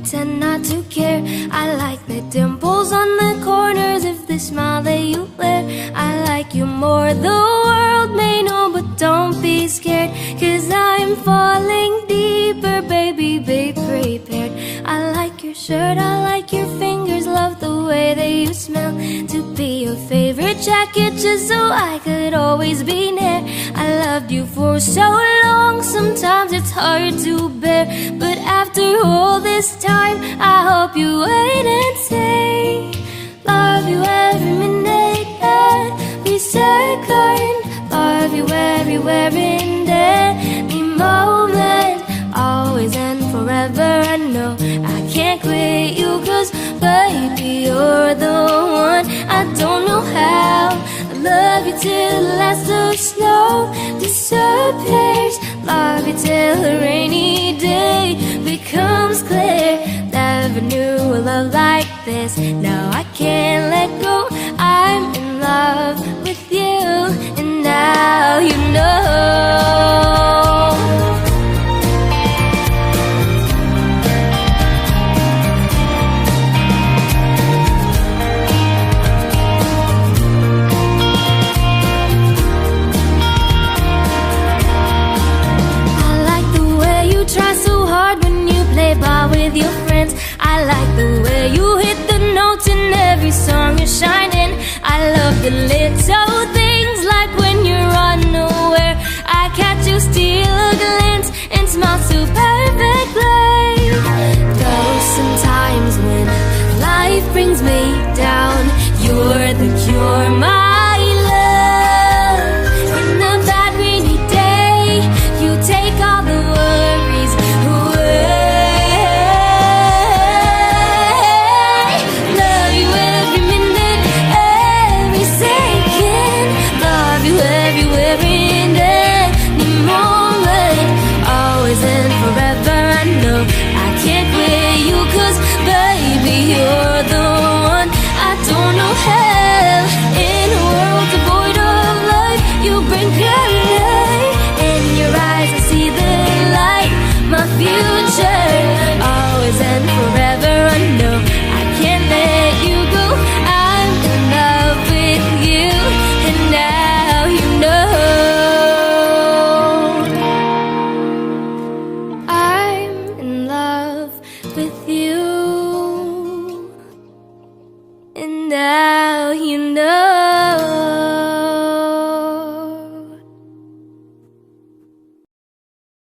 pretend not to care. I like the dimples on the corners of the smile that you wear. I like you more, the world may know, but don't be scared, 'cause I'm falling deeper, baby, be prepared. I like your shirt, I like your fingers, love the way that you smell. To be your favorite jacket just so I could always be near. I loved you for so long, sometimes it's hard to bear, but after all this time, I hope you wait and say, love you every minute every second, love you everywhere in any moment, always and forever. I know I can't quit you, 'cause baby, you're the one. I don't know how I love you till the last of snow disappears, love you till a rainy day becomes clear. Never knew a love like this, now I can't let go. I'm in love with you, and now you know. Try so hard when you play ball with your friends. I like the way you hit the notes in every song you're shining. I love the little things, like when you're unaware, I catch you steal a glance and smile so perfectly. Though sometimes when life brings me down, you're the cure, my love. In the bad rainy day, you take all the worries away. Love you every minute, every second, love you everywhere in any moment, always and forever. I know I can't quit you, 'cause baby, you're the one. I don't know how in a world devoid of life you bring color. In your eyes I see the light, my future, always and forever. I know I can't let you go. I'm in love with you, and now you know. I'm in love with you, and now you know.